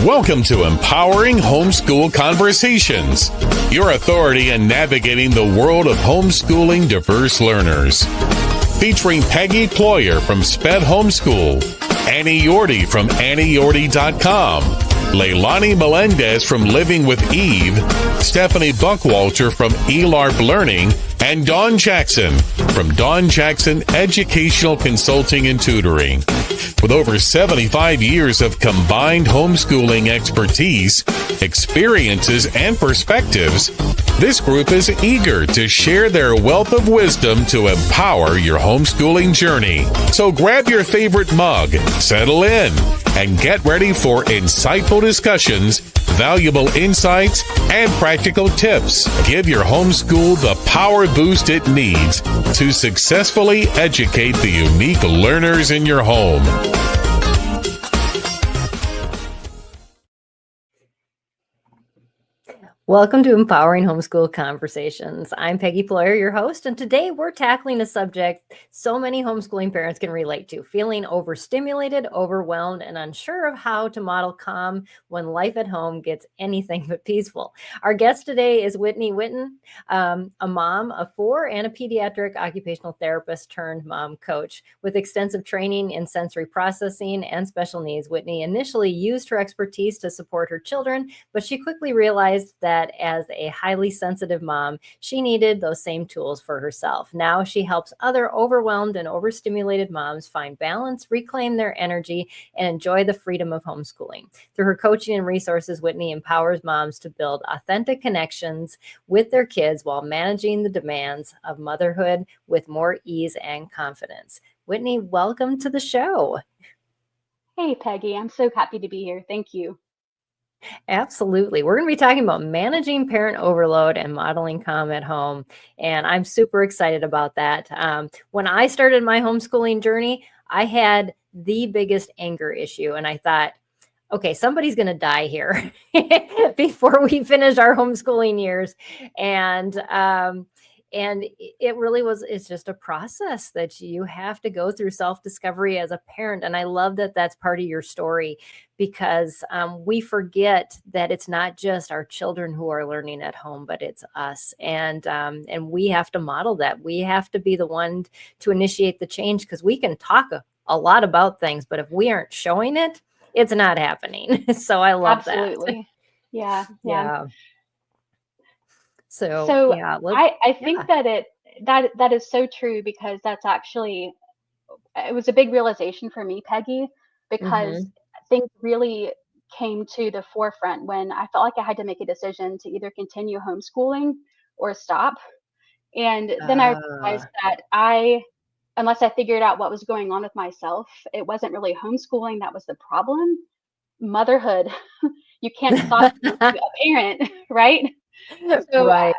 Welcome to Empowering Homeschool Conversations, your authority in navigating the world of homeschooling diverse learners. Featuring Peggy Ployhar from SPED Homeschool, Annie Yorty from AnnieYorty.com, Leilani Melendez from Living with Eve, Stephanie Buckwalter from eLARP Learning, and Dawn Jackson from Dawn Jackson Educational Consulting and Tutoring. With over 75 years of combined homeschooling expertise, experiences, and perspectives, this group is eager to share their wealth of wisdom to empower your homeschooling journey. So grab your favorite mug, settle in, and get ready for insightful discussions, valuable insights, and practical tips. Give your homeschool the power boost it needs to successfully educate the unique learners in your home. Welcome to Empowering Homeschool Conversations. I'm Peggy Ployhar, your host, and today we're tackling a subject so many homeschooling parents can relate to, feeling overstimulated, overwhelmed, and unsure of how to model calm when life at home gets anything but peaceful. Our guest today is Whitney Whitten, a mom of 4 and a pediatric occupational therapist turned mom coach. With extensive training in sensory processing and special needs, Whitney initially used her expertise to support her children, but she quickly realized that as a highly sensitive mom, she needed those same tools for herself. Now she helps other overwhelmed and overstimulated moms find balance, reclaim their energy, and enjoy the freedom of homeschooling. Through her coaching and resources, Whitney empowers moms to build authentic connections with their kids while managing the demands of motherhood with more ease and confidence. Whitney, welcome to the show. Hey, Peggy. I'm so happy to be here. Thank you. Absolutely. We're going to be talking about managing parent overload and modeling calm at home. And I'm super excited about that. When I started my homeschooling journey, I had the biggest anger issue. And I thought, okay, somebody's going to die here before we finish our homeschooling years. And it really was, it's just a process that you have to go through self-discovery as a parent. And I love that that's part of your story, because we forget that it's not just our children who are learning at home, but it's us. And we have to model that. We have to be the one to initiate the change, because we can talk a lot about things, but if we aren't showing it, it's not happening. So I love Absolutely. that. Yeah. So yeah, I think that is so true, because that's actually, it was a big realization for me, Peggy, because things really came to the forefront when I felt like I had to make a decision to either continue homeschooling or stop. And then I realized that unless I figured out what was going on with myself, it wasn't really homeschooling that was the problem. Motherhood, you can't stop being a parent, right? So right.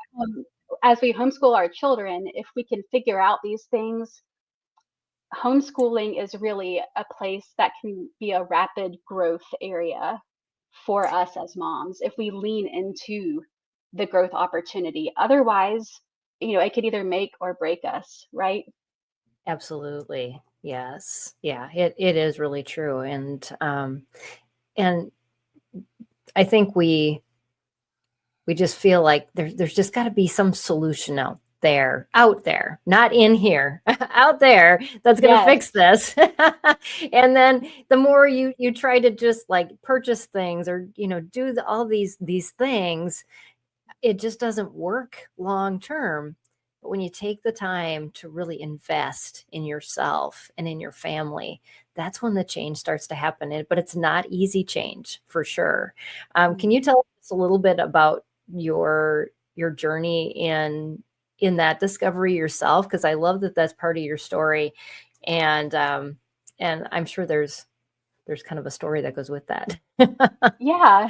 as we homeschool our children, if we can figure out these things, homeschooling is really a place that can be a rapid growth area for us as moms if we lean into the growth opportunity. Otherwise, it could either make or break us, right? Absolutely. Yes. Yeah, it is really true. And I think we just feel like there's just got to be some solution out there, not in here, out there, that's going to fix this. And then the more you try to just like purchase things or, do all these things, it just doesn't work long term. But when you take the time to really invest in yourself and in your family, that's when the change starts to happen. But it's not easy change, for sure. Can you tell us a little bit about your journey in that discovery yourself? Because I love that that's part of your story, and I'm sure there's kind of a story that goes with that. Yeah.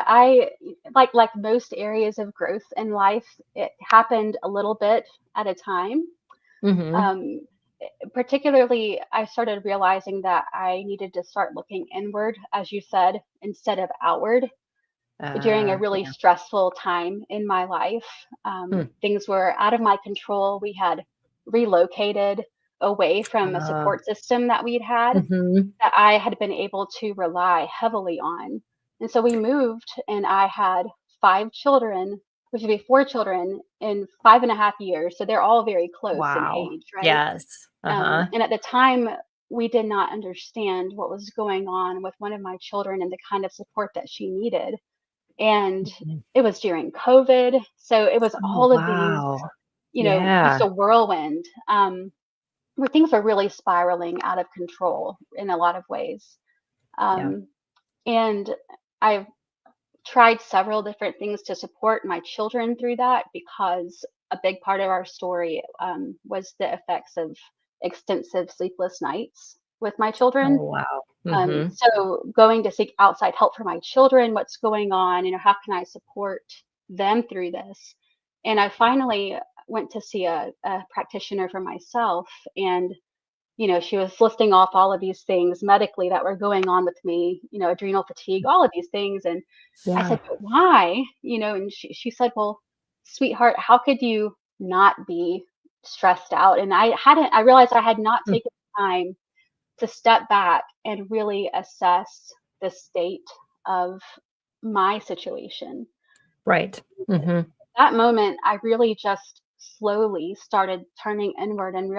I like most areas of growth in life, it happened a little bit at a time. Particularly, I started realizing that I needed to start looking inward, as you said, instead of outward. During a really stressful time in my life, things were out of my control. We had relocated away from a support system that we'd had, that I had been able to rely heavily on. And so we moved, and I had 5 children, which would be 4 children in 5.5 years. So they're all very close in Wow. age, right? Yes. Uh-huh. And at the time, we did not understand what was going on with one of my children and the kind of support that she needed. And Mhm. it was during COVID. So it was Oh, all of these, wow. just Yeah. a whirlwind, where things were really spiraling out of control in a lot of ways. Yeah. Um, and I've tried several different things to support my children through that, because a big part of our story was the effects of extensive sleepless nights with my children. Oh, wow. Mhm. So going to seek outside help for my children, what's going on, how can I support them through this? And I finally went to see a practitioner for myself, and she was listing off all of these things medically that were going on with me, adrenal fatigue, all of these things. And I Yeah. said, "But why?" And she said, "Well, sweetheart, how could you not be stressed out?" And I realized I had not Mm. taken time to step back and really assess the state of my situation. Right. Mhm. That moment, I really just slowly started turning inward and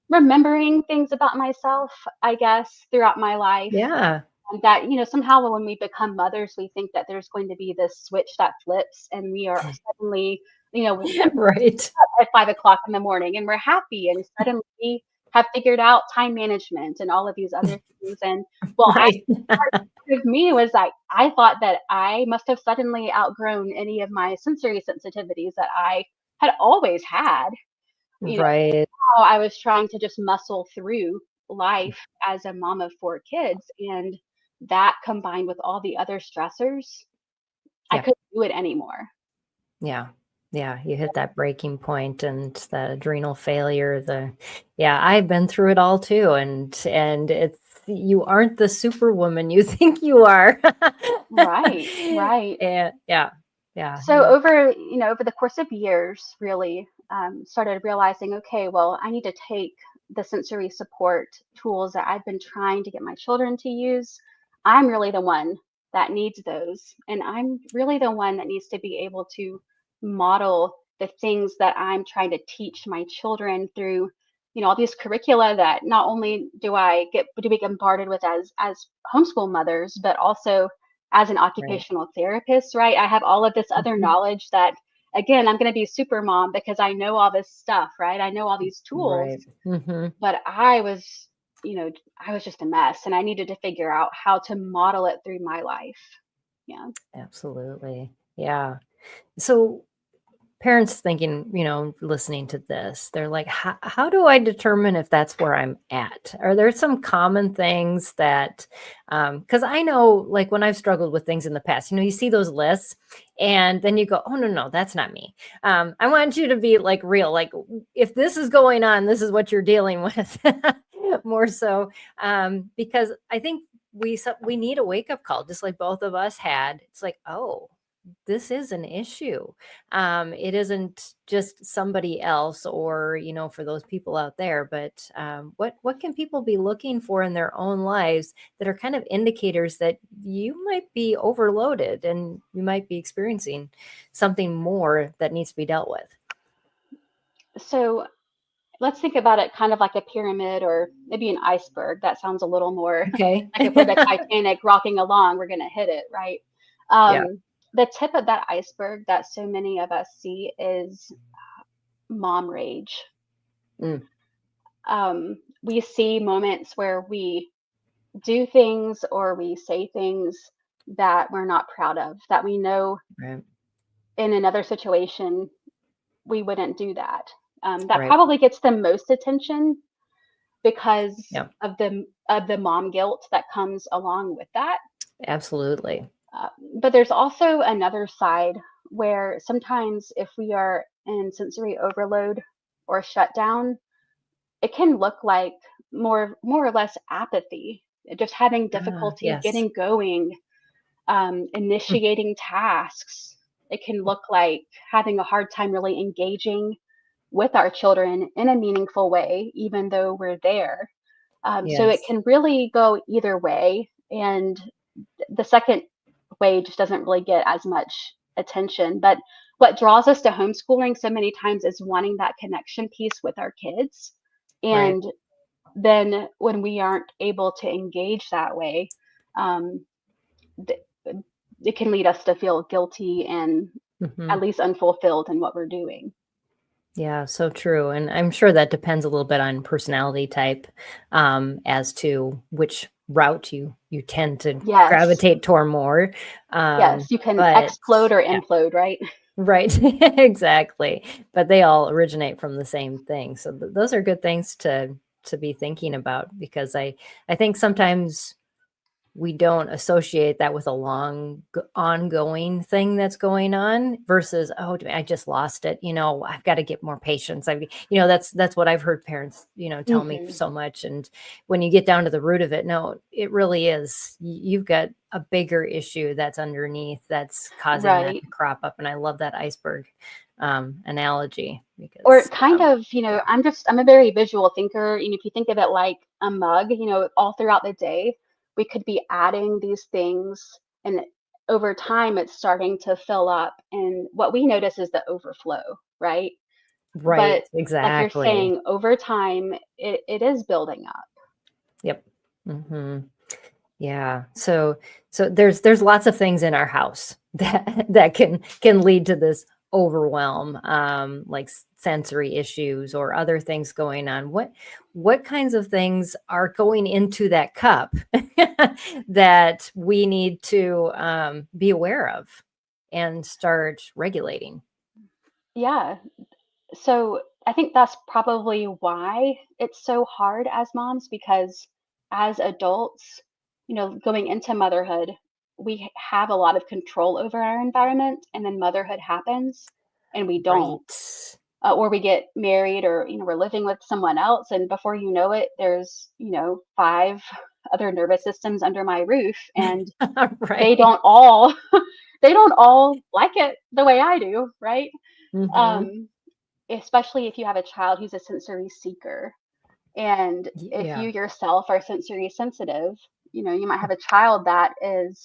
remembering things about myself, I guess, throughout my life. Yeah. And that, somehow when we become mothers, we think that there's going to be this switch that flips, and we are suddenly, Right. at 5 o'clock in the morning, and we're happy, and suddenly we have figured out time management and all of these other things. And well, Right. part of me was like, I thought that I must have suddenly outgrown any of my sensory sensitivities that I had always had. You know, Right. how I was trying to just muscle through life as a mom of 4 kids, and that combined with all the other stressors, I Yeah. couldn't do it anymore. Yeah. Yeah, you hit that breaking point and the adrenal failure, yeah, I've been through it all too, and it's you aren't the superwoman you think you are. Right, right. And yeah, yeah, So over the course of years, really, started realizing, okay, well, I need to take the sensory support tools that I've been trying to get my children to use. I'm really the one that needs those, and I'm really the one that needs to be able to model the things that I'm trying to teach my children through, all these curricula that not only do we get bombarded with as homeschool mothers, but also as an right. occupational therapist, right? I have all of this other Mhm. knowledge that, again, I'm going to be super mom because I know all this stuff, right? I know all these tools, Right. Mhm. but you know, I was just a mess, and I needed to figure out how to model it through my life. Yeah. Absolutely. Yeah. So parents thinking, listening to this, they're like, how do I determine if that's where I'm at? Are there some common things that, because I know, like when I've struggled with things in the past, you see those lists and then you go, oh, no, no, that's not me. I want you to be like real, like if this is going on, this is what you're dealing with more so, because I think we need a wake up call, just like both of us had. It's like, oh, this is an issue. It isn't just somebody else or, for those people out there, but what can people be looking for in their own lives that are kind of indicators that you might be overloaded and you might be experiencing something more that needs to be dealt with? So let's think about it kind of like a pyramid or maybe an iceberg. That sounds a little more Okay. like if we're the Titanic rocking along, we're going to hit it, right? Yeah. The tip of that iceberg that so many of us see is mom rage. Mm, We see moments where we do things or we say things that we're not proud of, that we know right. in another situation we wouldn't do that. That Right. probably gets the most attention because Yeah. of the mom guilt that comes along with that. Absolutely. Uh, but there's also another side where sometimes if we are in sensory overload or shutdown, it can look like more or less apathy, just having difficulty Yes. getting going, Mm, initiating tasks. It can look like having a hard time really engaging with our children in a meaningful way, even though we're there. So it yes. can really go either way. And the second way just doesn't really get as much attention. But what draws us to homeschooling so many times is wanting that connection piece with our kids. Right. And then when we aren't able to engage that way, um, th- it can lead us to feel guilty and Hmm. at least unfulfilled in what we're doing. Yeah, so true. And I'm sure that depends a little bit on personality type, as to which route you tend to Yes. gravitate toward more. Yes. You can But explode or yeah, implode, right? right. Exactly. But they all originate from the same thing. So those are good things to be thinking about, because I think sometimes we don't associate that with a ongoing thing that's going on versus, oh, I just lost it. I've got to get more patience. That's what I've heard parents, tell me Hmm. so much. And when you get down to the root of it, no, it really is. You've got a bigger issue that's underneath that's causing that Right. to crop up. And I love that iceberg analogy Or because, kind of, yeah, I'm a very visual thinker. If you think of it like a mug, all throughout the day, we could be adding these things, and over time it's starting to fill up. And what we notice is the overflow, right? right, But like you're exactly. saying, over time, it is building up. Yep. Hmm. Yeah. So there's lots of things in our house that can lead to this overwhelm, like sensory issues or other things going on. What kinds of things are going into that cup that we need to be aware of and start regulating? Yeah. So I think that's probably why it's so hard as moms, because as adults, going into motherhood, we have a lot of control over our environment, and then motherhood happens and we don't. Right. Or we get married, or we're living with someone else, and before you know it, there's five other nervous systems under my roof, and they Right. don't all they don't all like it the way I do, right? Hmm. Um, Especially if you have a child who's a sensory seeker. And if Yeah. you yourself are sensory sensitive, you might have a child that is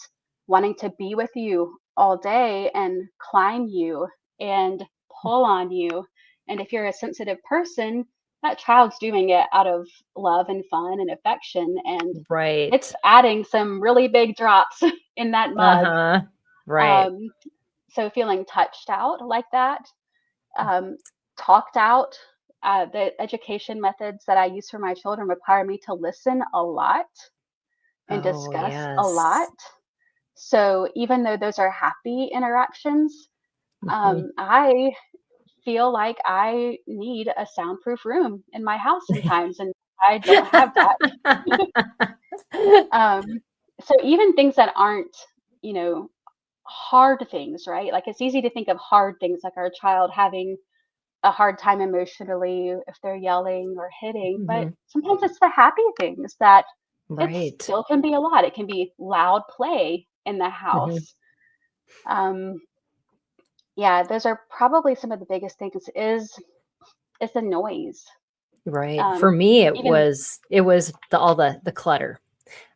wanting to be with you all day and climb you and pull on you. And if you're a sensitive person, that child's doing it out of love and fun and affection. And it's Right. adding some really big drops in that mug. Uh-huh. Right. Um, so feeling touched out like that, um, talked out. The education methods that I use for my children require me to listen a lot and Oh, discuss a lot. yes. So even though those are happy interactions, Mhm. I feel like I need a soundproof room in my house sometimes, and I don't have that. Um, so even things that aren't, you know, hard things, right? Like it's easy to think of hard things like our child having a hard time emotionally if they're yelling or hitting, but Mhm. sometimes it's the happy things that it Right. still can be a lot. It can be loud play in the Mhm. house. Um, yeah, those are probably some of the biggest things is the noise. Right. For me, Even it was all the clutter.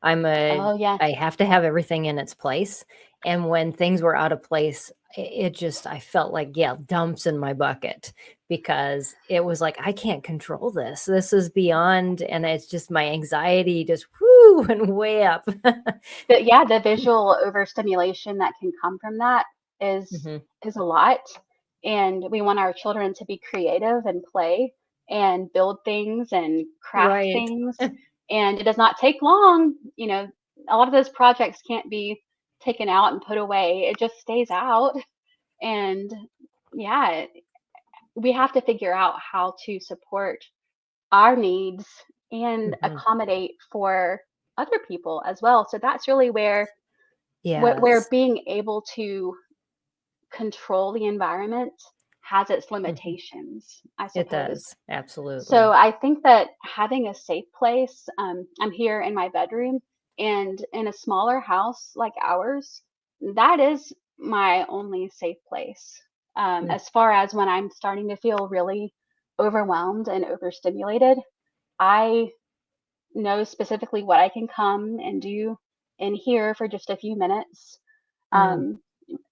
oh yeah, I have to have everything in its place, and when things were out of place, it just I felt like, yeah, dumps in my bucket because it was like, I can't control this. This is beyond, and it's just my anxiety just whoo and way up. the visual overstimulation that can come from that is Mhm. is a lot. And we want our children to be creative and play and build things and craft Right. things. And it does not take long. A lot of those projects can't be taken out and put away. It just stays out. And yeah, we have to figure out how to support our needs and Mhm. accommodate for other people as well. So that's really where Yes. being able to control the environment has its Mhm. limitations, I It suppose. does. So Absolutely. I think that having a safe place, I'm here in my bedroom, and in a smaller house like ours, that is my only safe place. Mm. As far as when I'm starting to feel really overwhelmed and overstimulated, I know specifically what I can come and do in here for just a few minutes. Um,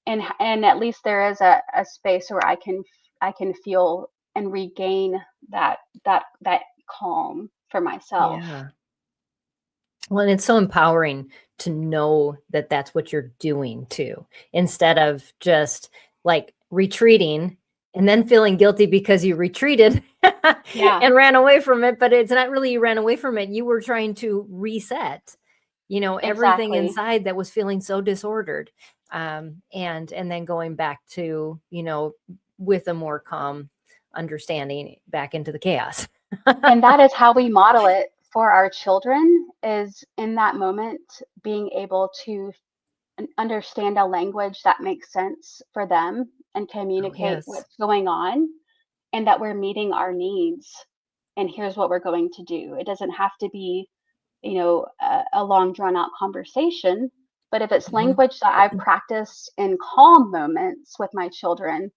and at least there is a space where I can feel and regain that calm for myself. Yeah. Well, and it's so empowering to know that that's what you're doing too, instead of just like retreating and then feeling guilty because you retreated Yeah, and ran away from it. But it's not really you ran away from it. You were trying to reset, everything exactly. inside that was feeling so disordered. And then going back to, with a more calm understanding back into the chaos. And that is how we model it for our children, is in that moment being able to understand a language that makes sense for them and Oh, communicate yes. what's going on, and that we're meeting our needs, and here's what we're going to do. It doesn't have to be, a long drawn out conversation, but if it's Mhm. language that I've practiced in calm moments with my children,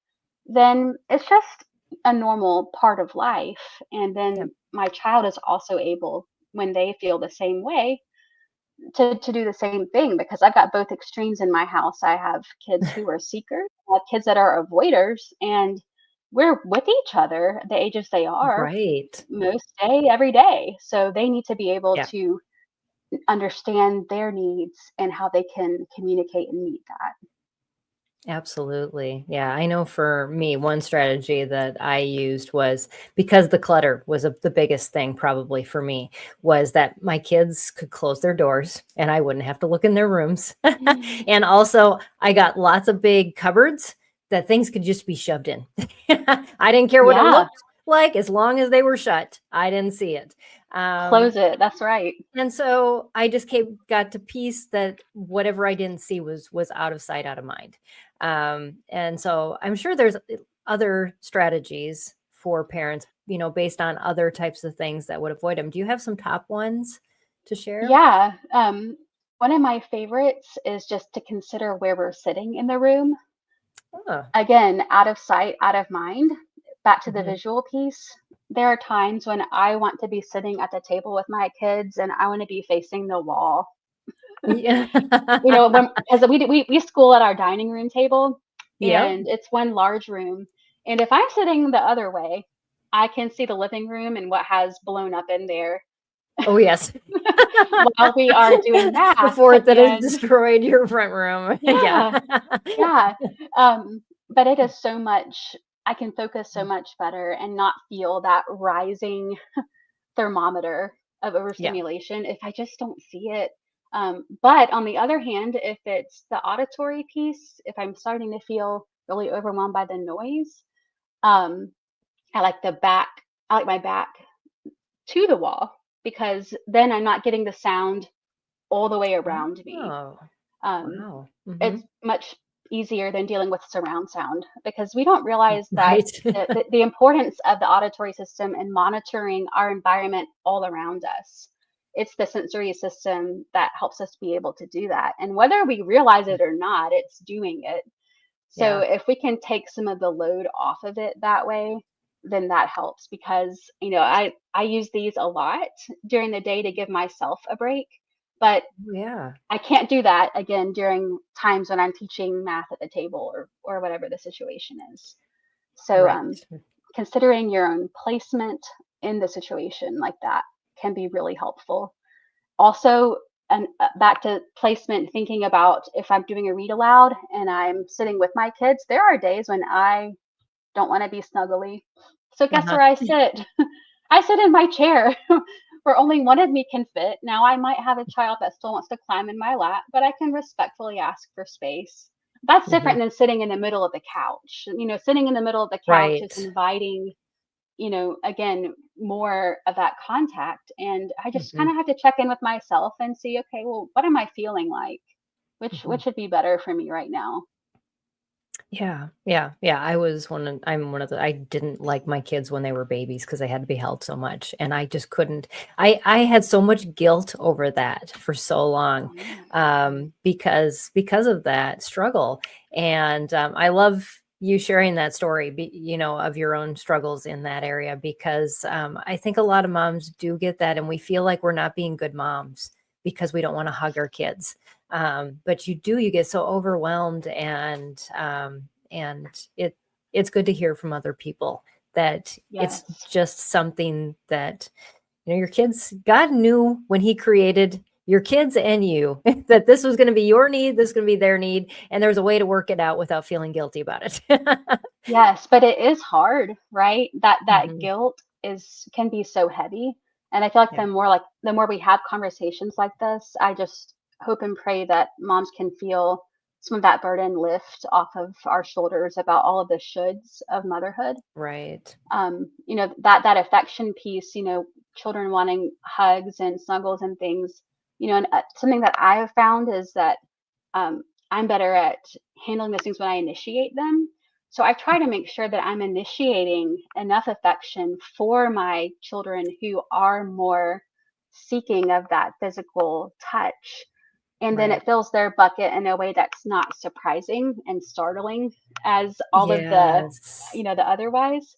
then it's just a normal part of life. And Yep. then my child is also able, when they feel the same way, to do the same thing, because I've got both extremes in my house. I have kids who are seekers, I have kids that are avoiders, and we're with each other at the ages they are Right. most day, every day. So they need to be able Yeah. to understand their needs and how they can communicate and meet that. Absolutely. Yeah. I know for me, one strategy that I used was because the clutter was the biggest thing, probably for me, was that my kids could close their doors and I wouldn't have to look in their rooms. Mm. And also, I got lots of big cupboards that things could just be shoved in. I didn't care what it Yeah, looked like as long as they were shut. I didn't see it. close it. That's right. And so I just got to peace that whatever I didn't see was out of sight, out of mind. And so I'm sure there's other strategies for parents, based on other types of things that would avoid them. Do you have some top ones to share? Yeah. One of my favorites is just to consider where we're sitting in the room. Oh, Again, out of sight, out of mind. Back to the mhm. visual piece. There are times when I want to be sitting at the table with my kids and I want to be facing the wall. Yeah. Because we school at our dining room table, Yep. and it's one large room. And if I'm sitting the other way, I can see the living room and what has blown up in there Oh, yes. while we are doing math. Before that has And destroyed your front room. Yeah. yeah, yeah. But it is so much, I can focus so much better and not feel that rising thermometer of Yeah. overstimulation if I just don't see it. But on the other hand, if it's the auditory piece, if I'm starting to feel really overwhelmed by the noise, um, I like the back, I like my back to the wall, because then I'm not getting the sound all the way around me. Oh, Um, wow. Hmm. it's much easier than dealing with surround sound, because we don't realize that Right. the importance of the auditory system and monitoring our environment all around us. It's the sensory system that helps us be able to do that. And whether we realize it or not, it's doing it. So Yeah. if we can take some of the load off of it that way, then that helps, because I use these a lot during the day to give myself a break. But Yeah. I can't do that again during times when I'm teaching math at the table, or whatever the situation is. So Right. considering your own placement in the situation like that can be really helpful. Also, and back to placement, thinking about if I'm doing a read aloud and I'm sitting with my kids, there are days when I don't want to be snuggly. So guess Uh-huh. where I sit? I sit in my chair where only one of me can fit. Now I might have a child that still wants to climb in my lap, but I can respectfully ask for space. That's Mhm. different than sitting in the middle of the couch. Sitting in the middle of the couch is Right. inviting, again, more of that contact. And I just kind Mhm. of have to check in with myself and see, okay, well, what am I feeling like? Mhm. Which would be better for me right now? Yeah. Yeah. Yeah. I'm one of I didn't like my kids when they were babies because they had to be held so much. And I just couldn't, I had so much guilt over that for so long, Um, because of that struggle. And I love you sharing that story, of your own struggles in that area, because I think a lot of moms do get that. And we feel like we're not being good moms because we don't want to hug our kids. But you get so overwhelmed, and it's good to hear from other people that Yes. it's just something that, your kids, God knew when he created your kids and you that this was going to be your need, this is going to be their need, and there's a way to work it out without feeling guilty about it. Yes, but it is hard, right? That Mhm. guilt can be so heavy. And I feel like Yeah. the more we have conversations like this, I just hope and pray that moms can feel some of that burden lift off of our shoulders about all of the shoulds of motherhood. Right. That affection piece, children wanting hugs and snuggles and things, and something that I have found is that um, I'm better at handling those things when I initiate them. So I try to make sure that I'm initiating enough affection for my children who are more seeking of that physical touch. And then Right. it fills their bucket in a way that's not surprising and startling as all of Yes. the otherwise.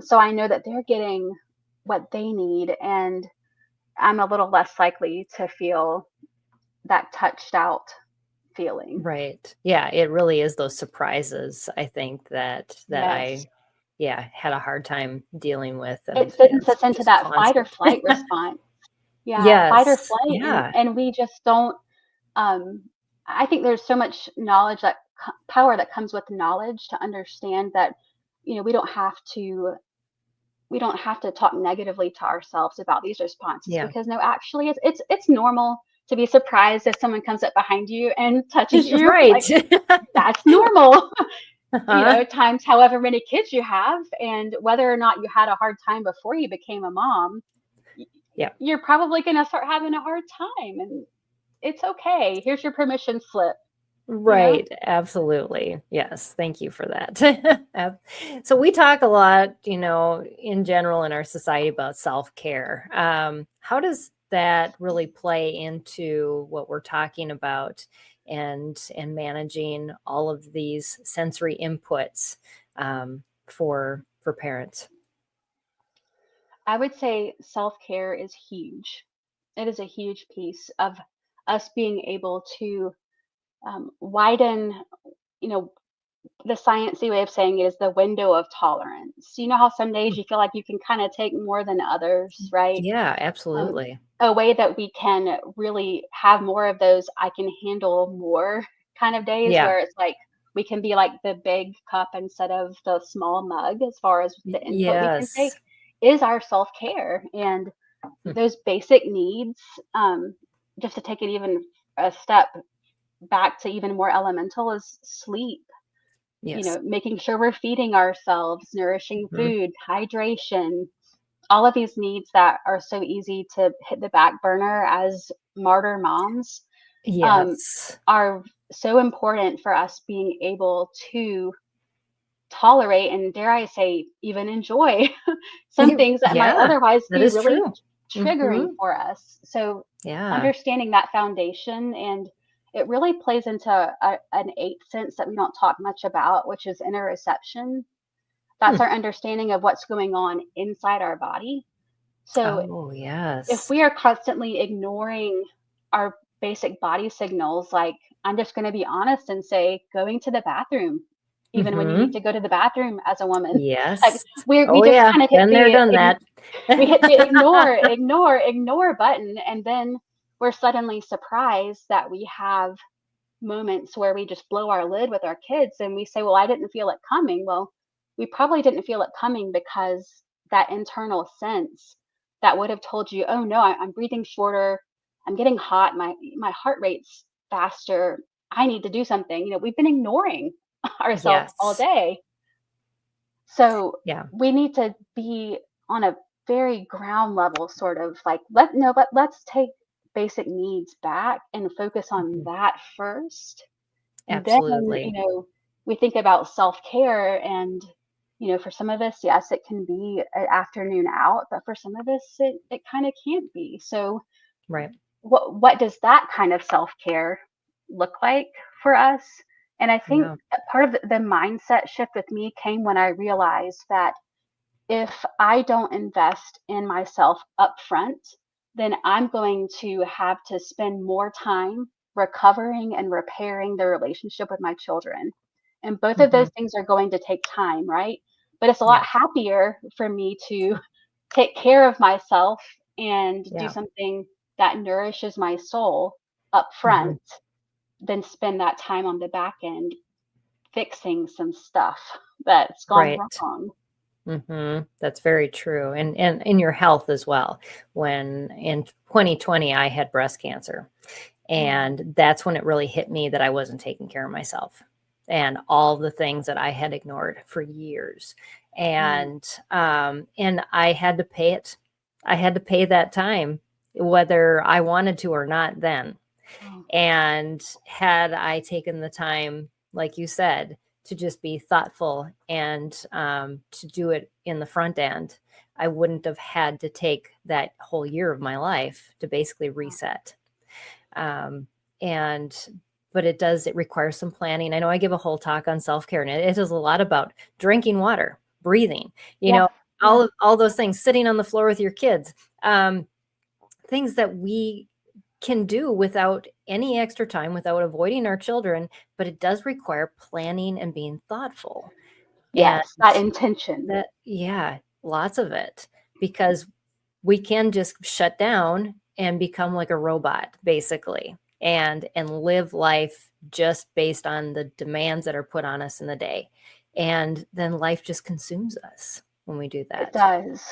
So I know that they're getting what they need, and I'm a little less likely to feel that touched out feeling. Right. Yeah, it really is those surprises, I think, that Yes. I, had a hard time dealing with, It and sends us it's into just that fight or constant. flight response. Yeah, fight or Yes. flight, and Yeah. we just don't. Um, I think there's so much knowledge power that comes with knowledge to understand that we don't have to talk negatively to ourselves about these responses, Yeah. because no, actually it's normal to be surprised if someone comes up behind you and touches you. Right. Like, that's normal. Uh-huh. Times however many kids you have, and whether or not you had a hard time before you became a mom, Yeah. you're probably going to start having a hard time, and it's okay. Here's your permission slip, you know? Right. Absolutely. Yes. Thank you for that. So we talk a lot, in general in our society about self-care. How does that really play into what we're talking about, and managing all of these sensory inputs, for parents? I would say self-care is huge. It is a huge piece of us being able to widen, you know, the sciencey way of saying it is the window of tolerance. You know how some days you feel like you can kind of take more than others, right? Yeah, Um, absolutely. a way that we can really have more of those I can handle more kind of days, Yeah. where it's like we can be like the big cup instead of the small mug as far as the input we can take, Yes. is our self-care. And Hmm. those basic needs, um, just to take it even a step back to even more elemental, is sleep. Yes. Making sure we're feeding ourselves nourishing Mhm. food, hydration, all of these needs that are so easy to hit the back burner as martyr moms, um, Yes. are so important for us being able to tolerate and, dare I say, even enjoy some things that might Yeah, otherwise that be is really true. triggering Mhm. for us. So Yeah. understanding that foundation, and it really plays into an eighth sense that we don't talk much about, which is interoception. That's Hmm. our understanding of what's going on inside our body. So Oh, if yes. we are constantly ignoring our basic body signals, like, I'm just going to be honest and say, going to the bathroom, even when you need Mhm. to go to the bathroom as a woman, like, Yes. we Oh, just yeah. kind of hit Been there, the done that. we hit the ignore button, and then we're suddenly surprised that we have moments where we just blow our lid with our kids, and we say, well, I didn't feel it coming. Well, we probably didn't feel it coming because that internal sense that would have told you, oh no, I'm breathing shorter, I'm getting hot, my heart rate's faster, I need to do something. We've been ignoring ourselves all Yes. day. So Yeah. we need to be on a very ground level, sort of like, let's take basic needs back and focus on Mhm. that first. And then, Absolutely. we think about self-care, and, for some of us, yes, it can be an afternoon out, but for some of us, it kind of can't be. So Right. what does that kind of self-care look like for us? And I think Yeah. that part of the mindset shift with me came when I realized that if I don't invest in myself upfront, then I'm going to have to spend more time recovering and repairing the relationship with my children. And both of Hmm. those things are going to take time, right? But it's a lot Yeah. happier for me to take care of myself and do Yeah. something that nourishes my soul up Hmm. front than spend that time on the back end fixing some stuff that's gone Right. wrong. That's very true. And in your health as well. When in 2020, I had breast cancer. Mm. And that's when it really hit me that I wasn't taking care of myself and all the things that I had ignored for years. Mm. And I had to pay it. I had to pay that time, whether I wanted to or not then. Oh, And had I taken the time, like you said, to just be thoughtful and to do it in the front end, I wouldn't have had to take that whole year of my life to basically wow. reset. Um, and but it requires some planning. I know I give a whole talk on self-care, and it is a lot about drinking water, breathing, you Yeah, know, yeah. all those things, sitting on the floor with your kids, things that we can do without any extra time, without avoiding our children, but it does require planning and being thoughtful. And Yes, that intention. that, yeah, lots of it, because we can just shut down and become like a robot, basically, and live life just based on the demands that are put on us in the day. And then life just consumes us when we do It that. does.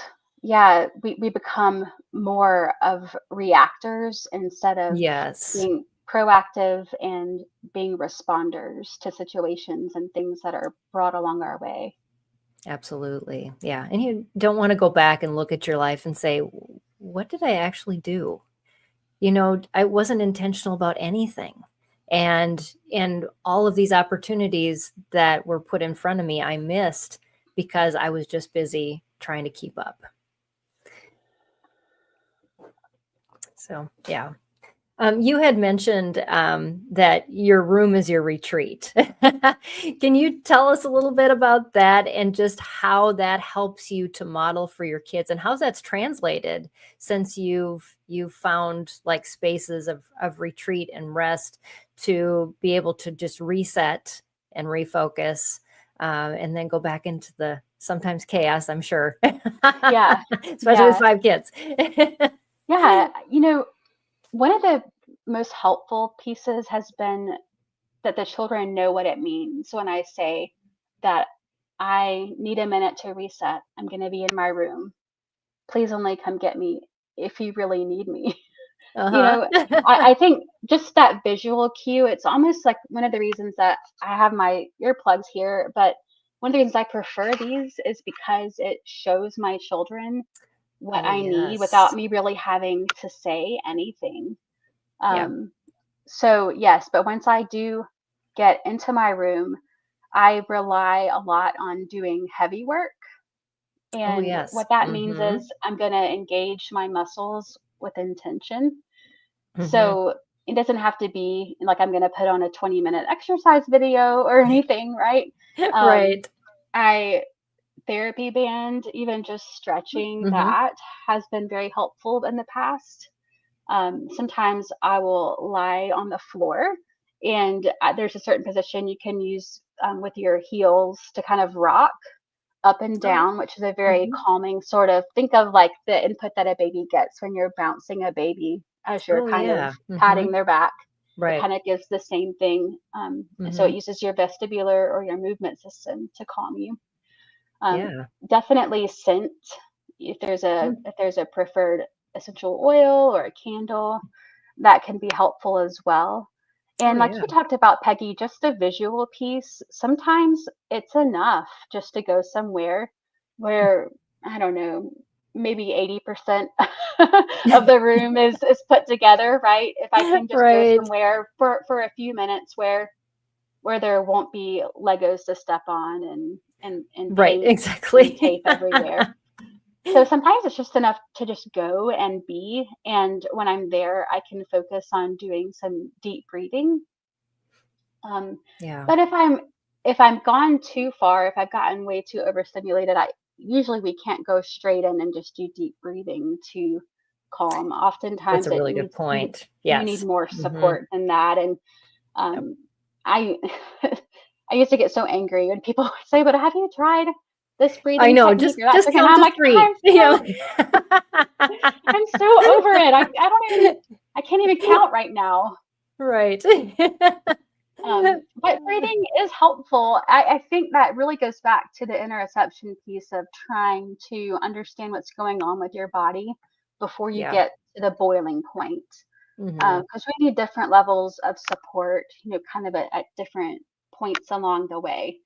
Yeah, we become more of reactors instead of Yes, being proactive and being responders to situations and things that are brought along our way. absolutely. Yeah. And you don't want to go back and look at your life and say, what did I actually do? I wasn't intentional about anything. And all of these opportunities that were put in front of me, I missed because I was just busy trying to keep up. So, yeah. You had mentioned that your room is your retreat. Can you tell us a little bit about that and just how that helps you to model for your kids and how that's translated since you've found like spaces of retreat and rest to be able to just reset and refocus and then go back into the sometimes chaos, I'm sure, Yeah, especially with yeah, 5 kids. yeah. One of the most helpful pieces has been that the children know what it means when I say that I need a minute to reset. I'm going to be in my room. Please only come get me if you really need me. You Uh-huh. know, I think just that visual cue, it's almost like one of the reasons that I have my earplugs here, but one of the reasons I prefer these is because it shows my children what Oh, I need without yes. me really having to say anything. Yeah. Um, so yes, but once I do get into my room, I rely a lot on doing heavy work. Oh, And yes. what that means Mhm. is I'm going to engage my muscles with intention. Mhm. So it doesn't have to be like I'm going to put on a 20-minute exercise video or anything, right? Um, Right. I therapy band, even just stretching Mhm. that has been very helpful in the past. Sometimes I will lie on the floor, and there's a certain position you can use with your heels to kind of rock up and Oh. down, which is a very Mhm. calming sort of think of like the input that a baby gets when you're bouncing a baby as you're Oh, kind of yeah. patting Mhm. their back. It Right. kind of gives the same thing. So it Mhm. uses your vestibular or your movement system to calm you. Um, Yeah. Definitely scent. Mm. If there's a preferred essential oil or a candle, that can be helpful as well. Oh, And like yeah. you talked about, Peggy, just the visual piece, sometimes it's enough just to go somewhere where, I don't know, maybe 80% of the room is put together, right? If I can just go Right. somewhere for a few minutes where there won't be Legos to step on and Right, paint and exactly. tape everywhere. So sometimes it's just enough to just go and be. And when I'm there, I can focus on doing some deep breathing. Um, Yeah. but if I'm gone too far, if I've gotten way too overstimulated, I usually we can't go straight in and just do deep breathing to calm. That's Oftentimes a really good point. you need Yes. more Hmm. support than that. And Yep. I I used to get so angry when people would say, "But have you tried this I breathing know. technique Just or that just technique?" And count I'm to like, three. Yeah. I'm so over it. I can't even count right now. Right. But breathing is helpful. I think that really goes back to the interoception piece of trying to understand what's going on with your body before you Yeah. get to the boiling point. Hmm. Because we need different levels of support, kind of at different points along the way.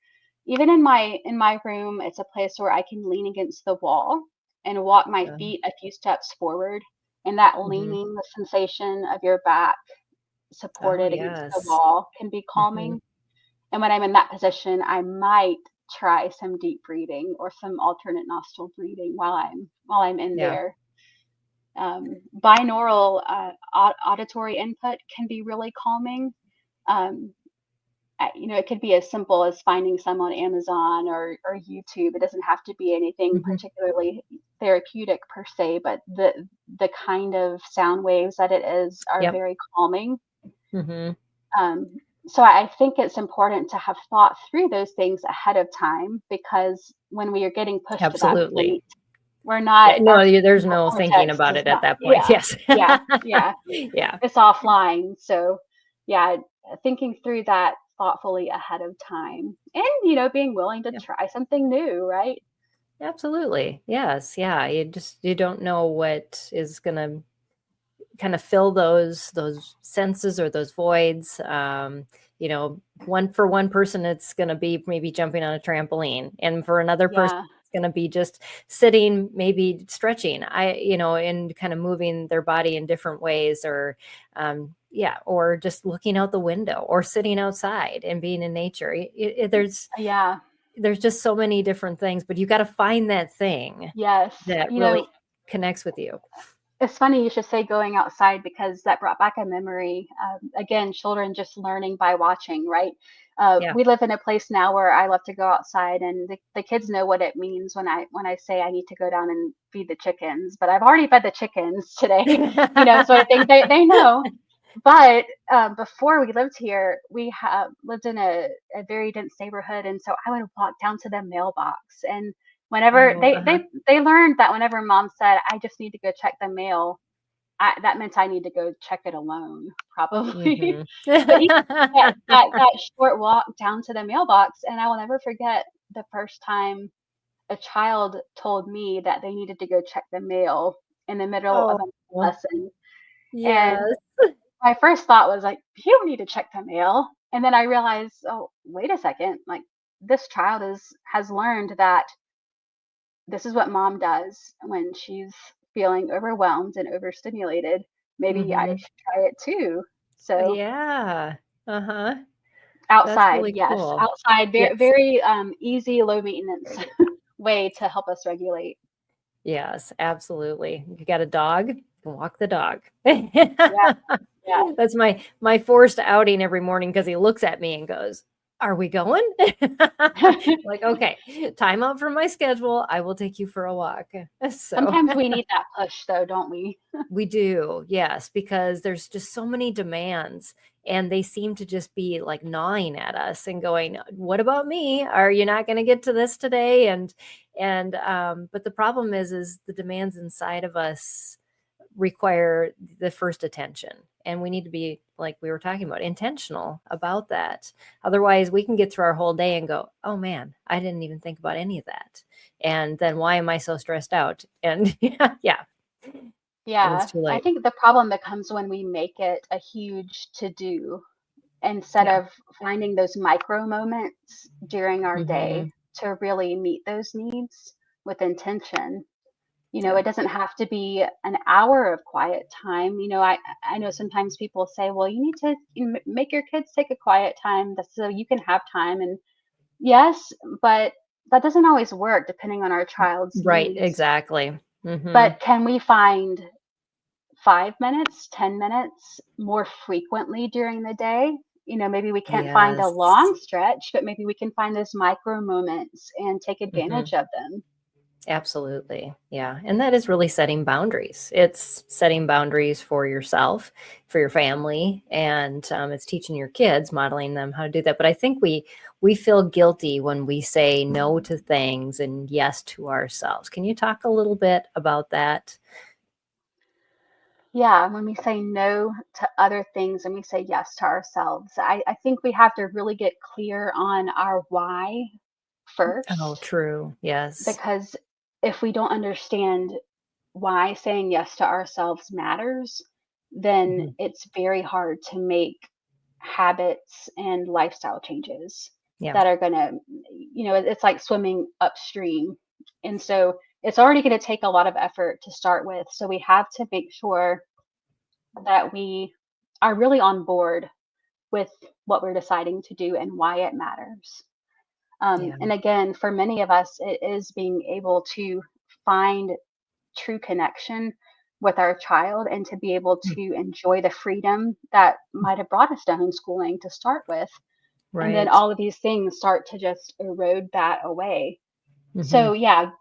Even in my room, it's a place where I can lean against the wall and walk my feet a few steps forward. And that Hmm. leaning, the sensation of your back Oh, supported against the yes. wall can be Hmm. calming. And when I'm in that position, I might try some deep breathing or some alternate nostril breathing while I'm in Yeah. there. Binaural auditory input can be really calming. Um, it could be as simple as finding some on Amazon or YouTube. It doesn't have to be anything Hmm. particularly therapeutic per se, but the kind of sound waves that it is are Yep. very calming. Hmm. Um, so I think it's important to have thought through those things ahead of time, because when we are getting pushed to that Absolutely. point, we're Yeah. not No, our there's prefrontal no thinking cortex about is it at not. that point. Yeah, Yes. yeah, yeah. Yeah. It's offline. So yeah, thinking through that thoughtfully ahead of time, and being willing to Yeah. try something new, right? Absolutely. Yes. Yeah. You don't know what is gonna kind of fill those senses or those voids. One person it's going to be maybe jumping on a trampoline, and for another person Yeah, it's going to be just sitting, maybe stretching, and kind of moving their body in different ways, or or just looking out the window or sitting outside and being in nature. yeah, There's just so many different things, but you got to find that thing yes. that really connects with you. It's funny you should say going outside, because that brought back a memory. Again, children just learning by watching, right? Yeah. We live in a place now where I love to go outside, and the kids know what it means when I say I need to go down and feed the chickens. But I've already fed the chickens today, sort of thing. They know. But before we lived here, we have lived in a very dense neighborhood, and so I would walk down to the mailbox, and whenever Oh, they learned that whenever mom said, "I just need to go check the mail," that meant I need to go check it alone, probably. mhm. But even that short walk down to the mailbox, and I will never forget the first time a child told me that they needed to go check the mail in the middle Oh, of a lesson. And yes. my first thought was like, "You don't need to check the mail." And then I realized, oh, wait a second, like this child has learned that this is what mom does when she's feeling overwhelmed and overstimulated. Maybe I Mhm. should try it too. So Yeah. Uh-huh. That's outside, really yes, cool. outside, very Yes. very easy, low maintenance way to help us regulate. Yes, absolutely. You got a dog? You can walk the dog. Yeah, yeah. That's my forced outing every morning, because he looks at me and goes, "Are we going?" Like, okay, time out from my schedule. I will take you for a walk. So Sometimes we need that push, though, don't we? we do, yes, because there's just so many demands, and they seem to just be like gnawing at us and going, "What about me? Are you not going to get to this today?" But the problem is the demands inside of us require the first attention, and we need to be, like we were talking about, intentional about that. Otherwise, we can get through our whole day and go, "Oh man, I didn't even think about any of that." And then why am I so stressed out? And yeah, and it's Yeah, too I late. think the problem becomes when we make it a huge to-do instead Yeah. of finding those micro moments during our day Mhm. to really meet those needs with intention. Yeah. It doesn't have to be an hour of quiet time. I know sometimes people say, well, you need to make your kids take a quiet time so you can have time. And yes, but that doesn't always work depending on our child's Right, needs. exactly. Mhm. But can we find 5 minutes, 10 minutes more frequently during the day? Maybe we can't find a Yes. long stretch, but maybe we can find those micro moments and take Mhm. advantage of them. Absolutely. Yeah. And that is really setting boundaries. It's setting boundaries for yourself, for your family, and it's teaching your kids, modeling them how to do that. But I think we feel guilty when we say no to things and yes to ourselves. Can you talk a little bit about that? Yeah, when we say no to other things and we say yes to ourselves, I think we have to really get clear on our why Oh, first, true. Yes. because if we don't understand why saying yes to ourselves matters, then Mhm. it's very hard to make habits and lifestyle changes Yeah. that are going to, it's like swimming upstream. And so it's already going to take a lot of effort to start with. So we have to make sure that we are really on board with what we're deciding to do and why it matters. Yeah. And again, for many of us, it is being able to find true connection with our child and to be able Mm. to enjoy the freedom that might have brought us to homeschooling to start with. And then Right. all of these things start to just erode that away. Hmm. So, yeah,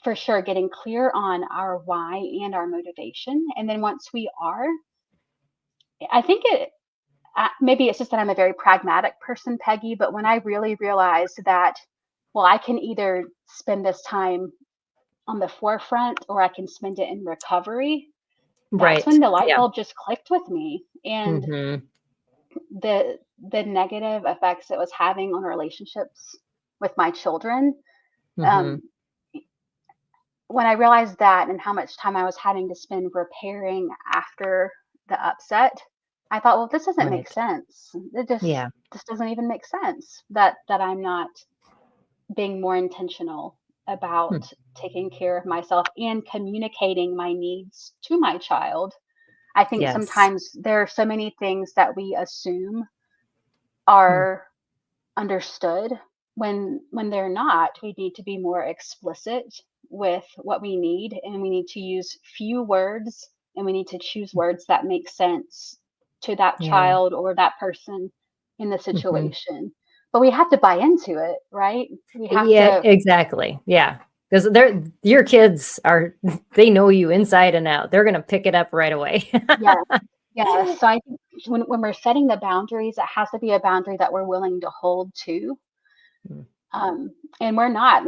for sure, getting clear on our why and our motivation. And then once we are, I think maybe it's just that I'm a very pragmatic person, Peggy, but when I really realized that, well, I can either spend this time on the forefront or I can spend it in recovery, that's Right. when the light Yeah. bulb just clicked with me. And Hmm. the negative effects it was having on relationships with my children, Hmm. um, when I realized that and how much time I was having to spend repairing after the upset, I thought, well, this doesn't make Right. sense. It just Yeah. this doesn't even make sense that I'm not being more intentional about Hmm. taking care of myself and communicating my needs to my child. I think Yes. sometimes there are so many things that we assume Mm. are understood when they're not. We need to be more explicit with what we need, and we need to use few words, and we need to choose words that make sense to that Yeah. child or that person in the Hmm. situation. But we have to buy into it, right? We have Yeah, to. exactly. Yeah. Because your kids are, they know you inside and out. They're going to pick it up right away. Yeah. Yeah, so I think when we're setting the boundaries, it has to be a boundary that we're willing to hold to. Mm. Um, and we're not,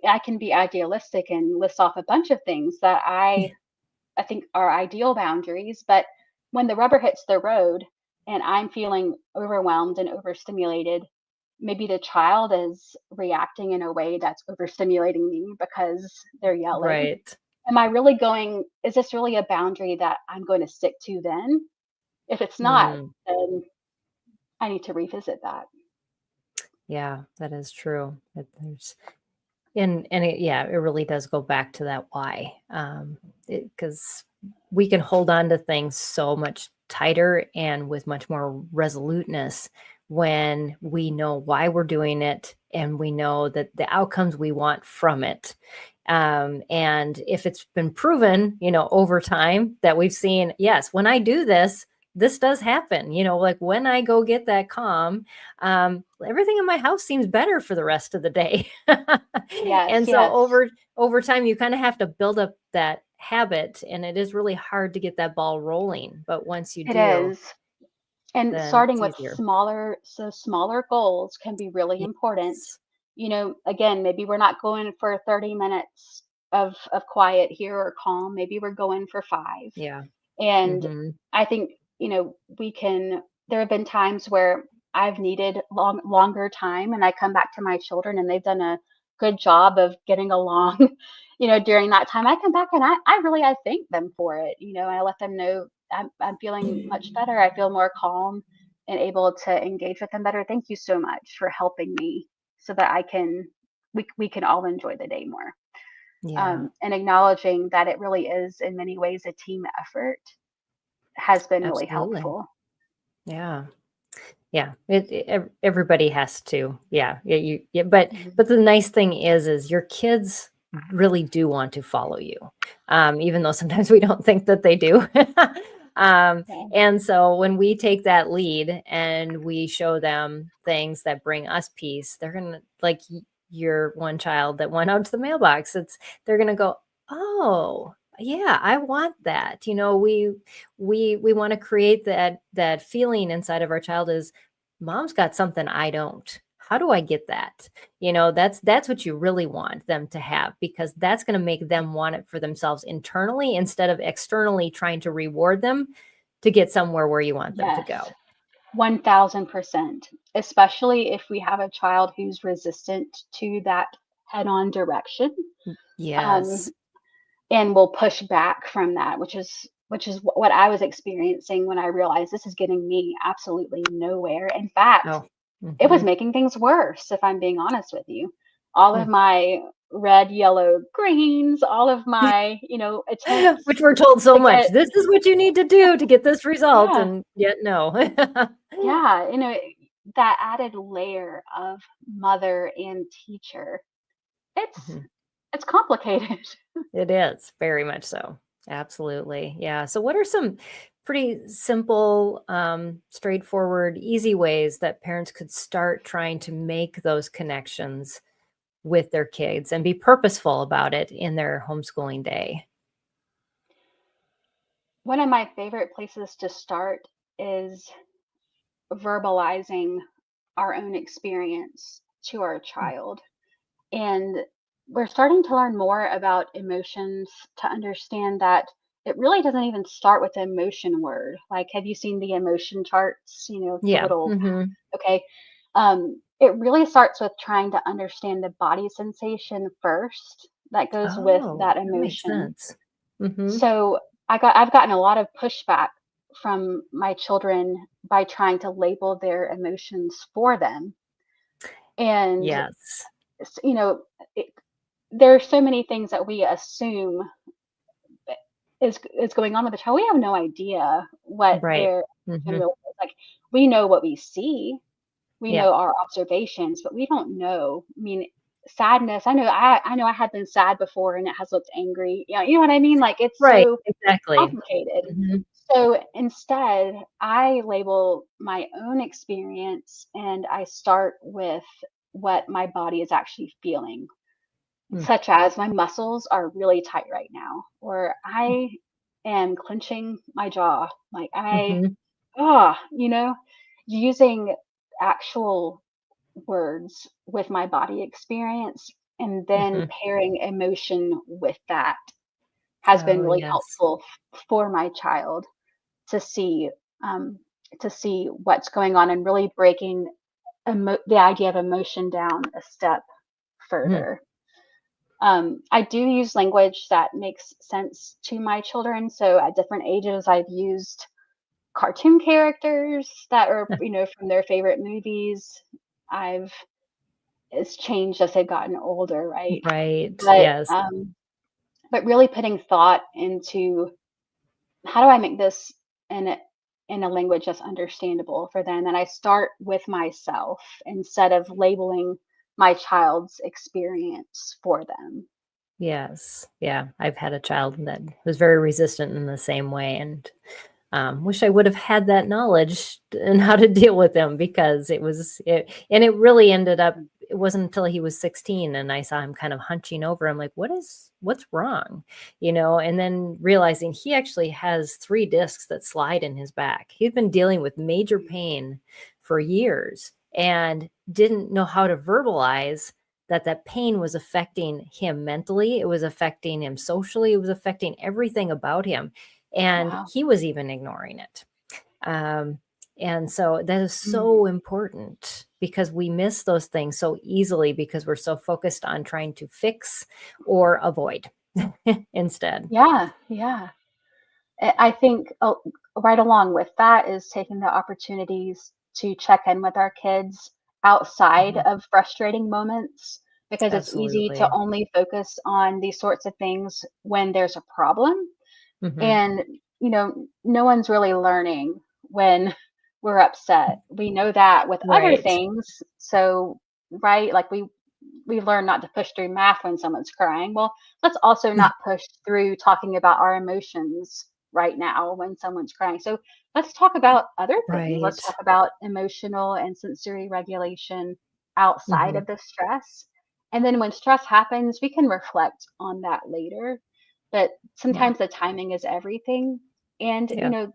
I can be idealistic and list off a bunch of things that I think are ideal boundaries, but when the rubber hits the road and I'm feeling overwhelmed and overstimulated, maybe the child is reacting in a way that's overstimulating me because they're yelling. Right. Am I really going, is this really a boundary that I'm going to stick to then? If it's not, Mm. then I need to revisit that. Yeah, that is true. Yeah, it really does go back to that why. Because we can hold on to things so much tighter and with much more resoluteness when we know why we're doing it and we know that the outcomes we want from it. And if it's been proven, over time that we've seen, yes, when I do this, this does happen. Like when I go get that calm, everything in my house seems better for the rest of the day. Yes, And so yes, over time, you kind of have to build up that habit, and it is really hard to get that ball rolling. But once you it do, is. And then starting it's with easier. smaller goals can be really important. Yes. Again, maybe we're not going for 30 minutes of quiet here or calm. Maybe we're going for 5. Yeah. And Hmm. I think, there have been times where I've needed longer time and I come back to my children and they've done a good job of getting along, during that time. I come back and I thank them for it. I let them know I'm feeling much better. I feel more calm and able to engage with them better. Thank you so much for helping me so that we can all enjoy the day more. Yeah. And acknowledging that it really is in many ways a team effort has been really Absolutely. helpful. Yeah. Yeah. Everybody has to. Yeah. Yeah. Yeah. But Mhm. the nice thing is your kids really do want to follow you, even though sometimes we don't think that they do. Yeah. And so when we take that lead and we show them things that bring us peace, they're gonna like. your one child that went out to the mailbox. They're going to go, oh, yeah, I want that. We want to create that feeling inside of our child is mom's got something I don't. How do I get that? That's what you really want them to have, because that's going to make them want it for themselves internally instead of externally trying to reward them to get somewhere where you want them to Yes, go. 1000%. Especially if we have a child who's resistant to that head-on direction, um, Yes. and will push back from that, which is what I was experiencing when I realized this is getting me absolutely nowhere. In fact, Oh. it was Mhm. making things worse, if I'm being honest with you. All of Mm. my red, yellow, greens, all of my, attempts Which we're told so to much. get, This is what you need to do to get this result, yeah, and yet no. yeah, that added layer of mother and teacher. It's Mhm. it's complicated. It is, very much so. Absolutely. Yeah. So what are some pretty simple, straightforward, easy ways that parents could start trying to make those connections with their kids and be purposeful about it in their homeschooling day? One of my favorite places to start is verbalizing our own experience to our Mm. child. And we're starting to learn more about emotions, to understand that it really doesn't even start with the emotion word. Like, have you seen the emotion charts? The Yeah. little, Mhm. okay. It really starts with trying to understand the body sensation first that goes with Oh, that that makes emotion. sense. Mhm. So I've gotten a lot of pushback from my children by trying to label their emotions for them. And Yes. s- you know, it, there are so many things that we assume is going on with the child. We have no idea what Right. their emotion Mhm. really is. Like, we know what we see, we Yeah. know our observations, but we don't know. I mean, sadness. I know I had been sad before, and it has looked angry. Yeah, you know what I mean. Like, it's Right. so Exactly. complicated. Mhm. So instead, I label my own experience and I start with what my body is actually feeling, Mm. such as my muscles are really tight right now, or I am clenching my jaw. Like, Mhm. using actual words with my body experience and then Mhm. pairing emotion with that has been Oh, really yes. helpful for my child to see um, to see what's going on and really breaking the idea of emotion down a step Mm. further. I do use language that makes sense to my children. So at different ages, I've used cartoon characters that are, from their favorite movies. I've It's changed as they've gotten older, right? Right. But Yes. but really putting thought into how do I make this in a language that's understandable for them? And I start with myself instead of labeling my child's experience for them. Yes. Yeah. I've had a child that was very resistant in the same way, and wish I would have had that knowledge and how to deal with him, because and it really ended up, it wasn't until he was 16 and I saw him kind of hunching over. I'm like, what's wrong? And then realizing he actually has 3 discs that slide in his back. He'd been dealing with major pain for years and didn't know how to verbalize that pain was affecting him mentally. It was affecting him socially. It was affecting everything about him, and Wow. he was even ignoring it. Um, and so that is Mm. so important, because we miss those things so easily because we're so focused on trying to fix or avoid instead. Yeah, yeah. I think right along with that is taking the opportunities to check in with our kids outside Mhm. of frustrating moments, because it's easy to Absolutely. only focus on these sorts of things when there's a problem. Hmm. And, no one's really learning when we're upset. We know that with other Right. things. So, right, like we learn not to push through math when someone's crying. Well, let's also not push through talking about our emotions right now when someone's crying. So let's talk about other things. Let's Right. talk about emotional and sensory regulation outside Hmm. of the stress. And then when stress happens, we can reflect on that later. But Yeah. sometimes the timing is everything. And, Yeah.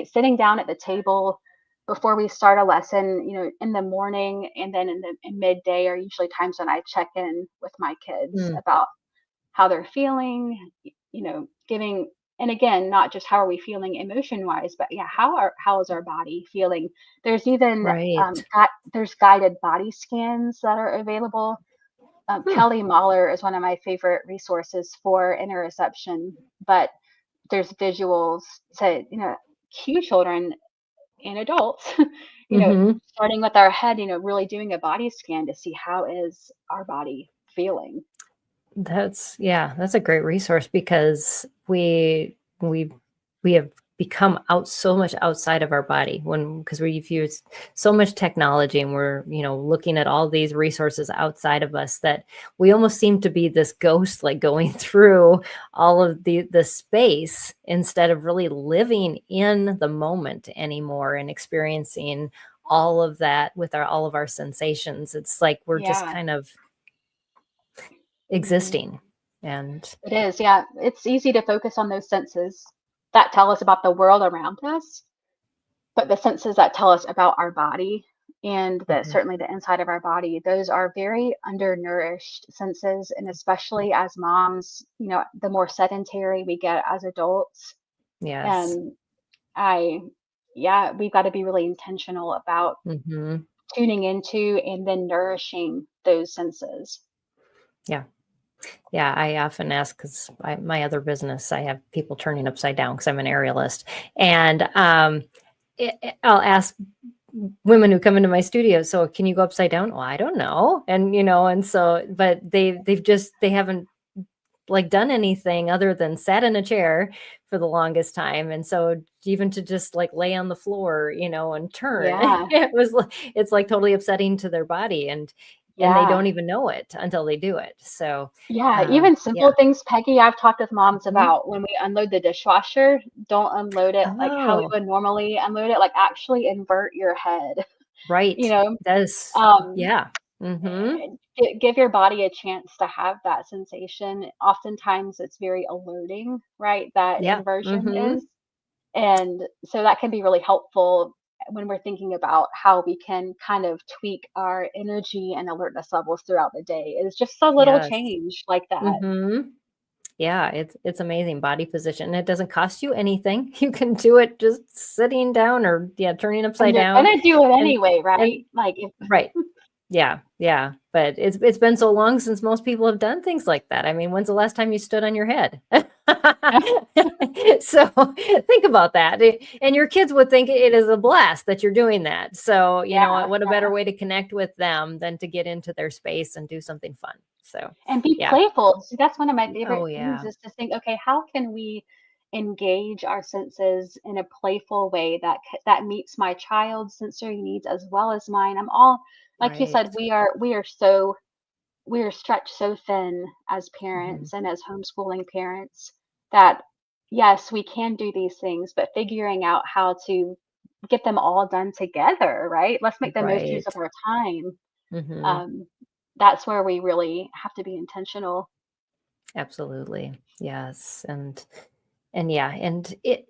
sitting down at the table before we start a lesson, in the morning and then in midday are usually times when I check in with my kids Mm, about how they're feeling, giving, and again, not just how are we feeling emotion wise, but yeah, how is our body feeling? There's even right. there's guided body scans that are available. Hmm. Kelly Mahler is one of my favorite resources for interoception, but there's visuals to, cue children and adults, you know, Hmm. starting with our head, really doing a body scan to see how is our body feeling. That's a great resource because we we have become out so much outside of our body because we've used so much technology and we're, looking at all these resources outside of us that we almost seem to be this ghost like going through all of the space instead of really living in the moment anymore and experiencing all of that with all of our sensations. It's like we're just Yeah. kind of Mhm. existing. And It is. Yeah. It's easy to focus on those senses that tell us about the world around us, but the senses that tell us about our body and that Mhm. certainly the inside of our body, those are very undernourished senses. And especially as moms, the more sedentary we get as adults. Yes. And I, yeah, we've got to be really intentional about Hmm. tuning into and then nourishing those senses. Yeah. Yeah. I often ask because my other business, I have people turning upside down because I'm an aerialist. And I'll ask women who come into my studio, so can you go upside down? Well, I don't know. And, and so, but they haven't like done anything other than sat in a chair for the longest time. And so even to just like lay on the floor, and turn, Yeah. it's like totally upsetting to their body and they Yeah. don't even know it until they do it. So, Yeah, even yeah. simple things, Peggy, I've talked with moms Mhm. about when we unload the dishwasher, don't unload it like how we Oh, would normally unload it, like actually invert your head, you right. know? That is, Um, yeah. Hmm. give your body a chance to have that sensation. Oftentimes it's very alerting, right? That Yeah. inversion Hmm. is. And so that can be really helpful when we're thinking about how we can kind of tweak our energy and alertness levels throughout the day. It's just a little Yes. change like that. Hmm. Yeah, it's amazing body position. It doesn't cost you anything. You can do it just sitting down or yeah, turning And upside you're down. gonna do it And anyway, and right? Like if right. Yeah, yeah. But it's been so long since most people have done things like that. I mean, when's the last time you stood on your head? So think about that. And your kids would think it is a blast that you're doing that. So, yeah, what a better yeah. way to connect with them than to get into their space and do something fun. So, And be yeah. playful. See, that's one of my Oh, favorite things yeah. is to think, okay, how can we engage our senses in a playful way that meets my child's sensory needs as well as mine? I'm all like you Right. said, we are stretched so thin as Mhm. parents and as homeschooling parents that yes, we can do these things, but figuring out how to get them all done together, right? Let's make the most use Right. of our time. Mhm. Um, that's where we really have to be intentional. Absolutely. Yes. And yeah, and it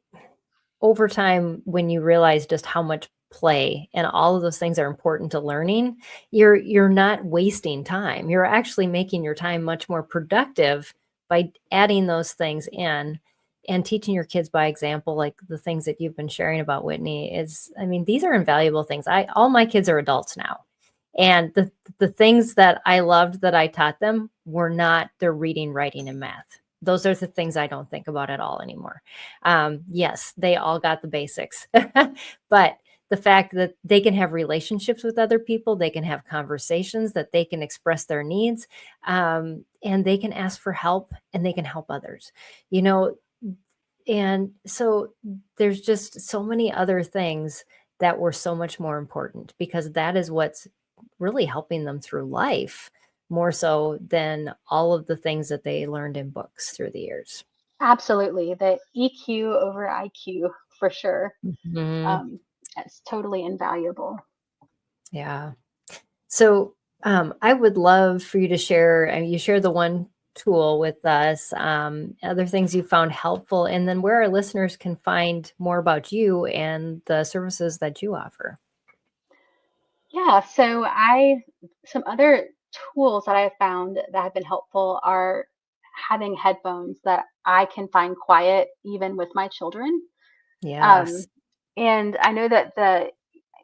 over time when you realize just how much play and all of those things are important to learning, you're not wasting time. You're actually making your time much more productive by adding those things in and teaching your kids by example, like the things that you've been sharing about Whitney is, I mean, these are invaluable things. All my kids are adults now. And the things that I loved that I taught them were not their reading, writing, and math. Those are the things I don't think about at all anymore. Yes, they all got the basics, but the fact that they can have relationships with other people, they can have conversations, that they can express their needs, and they can ask for help and they can help others, you know. And so there's just so many other things that were so much more important because that is what's really helping them through life more so than all of the things that they learned in books through the years. Absolutely. The EQ over IQ for sure. Mhm. Um, it's totally invaluable. Yeah. So I would love for you to share, and you share the one tool with us, other things you found helpful, and then where our listeners can find more about you and the services that you offer. Yeah, so some other tools that I have found that have been helpful are having headphones that I can find quiet even with my children. Yes. Um, and I know that the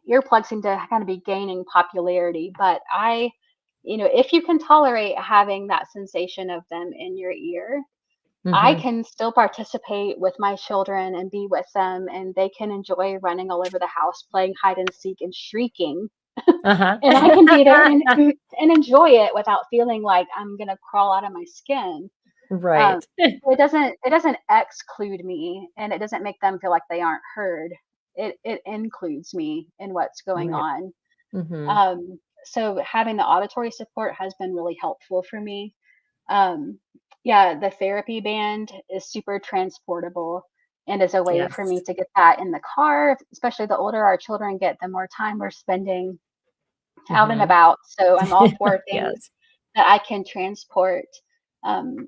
earplugs seem to kind of be gaining popularity, but if you can tolerate having that sensation of them in your ear, I Mm-hmm. can still participate with my children and be with them, and they can enjoy running all over the house, playing hide and seek and shrieking, Uh-huh. and I can be there and enjoy it without feeling like I'm gonna crawl out of my skin. Um, Right. it doesn't exclude me, and it doesn't make them feel like they aren't heard. It includes me in what's going Right. on. Mm-hmm. So having the auditory support has been really helpful for me. Um, yeah, the therapy band is super transportable and is a way for me Yes. to get that in the car, especially the older our children get, the more time we're spending out and Mm-hmm. about. So I'm all for things Yes. that I can transport. Um,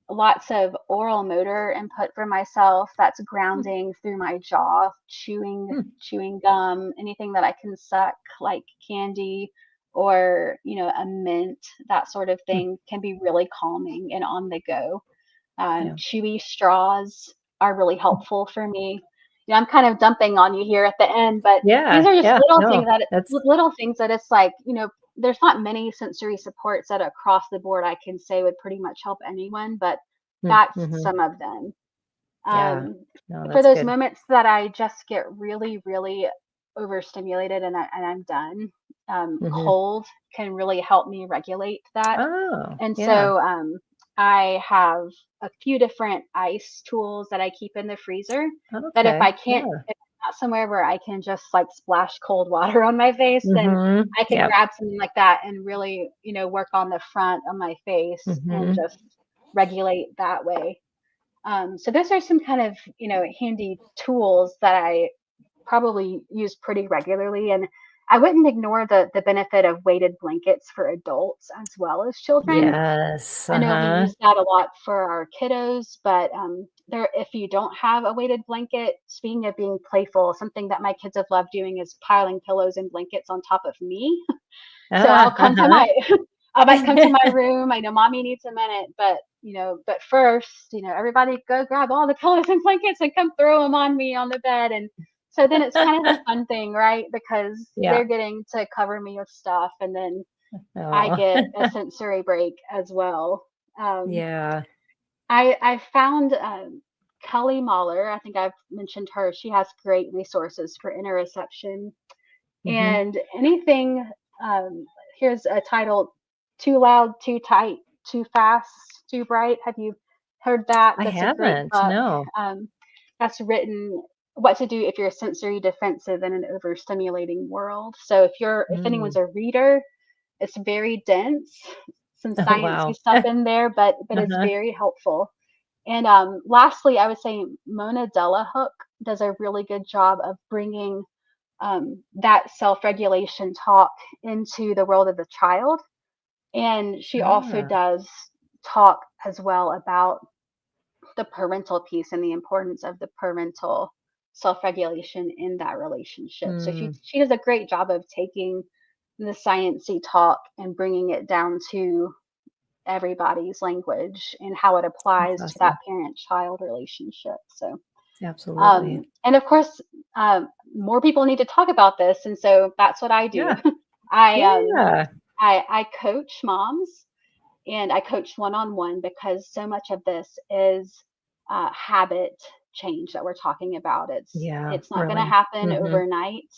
Lots of oral motor input for myself. That's grounding through my jaw, Mm-hmm. chewing gum, anything that I can suck, like candy or a mint, that sort of thing can be really calming and on the go. Yeah. Chewy straws are really helpful for me. I'm kind of dumping on you here at the end, but these Yeah. are just Yeah. No, that's little things that it's like, there's not many sensory supports that across the board I can say would pretty much help anyone, but that's mm-hmm. some of them. Yeah. Um, No, for that's those good. moments that I just get really, really overstimulated and I'm done, Mm-hmm. cold can really help me regulate that. Oh, And yeah. so I have a few different ice tools that I keep in the freezer that Okay. Yeah. if I'm not somewhere where I can just like splash cold water on my face, then Mm-hmm. I can Yep. grab something like that and really, work on the front of my face and Mm-hmm. just regulate that way. So those are some kind of, handy tools that I probably use pretty regularly. And I wouldn't ignore the benefit of weighted blankets for adults as well as children. Yes. I know we Uh-huh. use that a lot for our kiddos, but if you don't have a weighted blanket, speaking of being playful, something that my kids have loved doing is piling pillows and blankets on top of me. So I'll Ah, come to uh-huh. my I might come to my room. I know mommy needs a minute, but first, everybody go grab all the pillows and blankets and come throw them on me on the bed. And so then it's kind of a fun thing, right? Because Yeah. they're getting to cover me with stuff, and then I Oh, get a sensory break as well. Um, yeah. I found Kelly Mahler. I think I've mentioned her. She has great resources for interoception Mm-hmm. and anything. Um, Here's a title: "Too Loud, Too Tight, Too Fast, Too Bright." Have you heard that? I That's a great haven't. book. No. Um, that's written what to do if you're sensory defensive in an overstimulating world. So if Mm. anyone's a reader, it's very dense, some Oh, sciencey wow. stuff in there, but it's Uh-huh. very helpful. And lastly, I would say Mona Delahook does a really good job of bringing that self-regulation talk into the world of the child. And she also Ah, does talk as well about the parental piece and the importance of the parental self-regulation in that relationship. So mm, she does a great job of taking the sciencey talk and bringing it down to everybody's language and how it that's applies to that awesome. parent-child relationship. So, Absolutely. and of course, more people need to talk about this, and so that's what I do. Yeah. I Yeah. I coach moms and I coach one-on-one because so much of this is habit change that we're talking about. Yeah. It's not going to Really. happen Mm-hmm. overnight,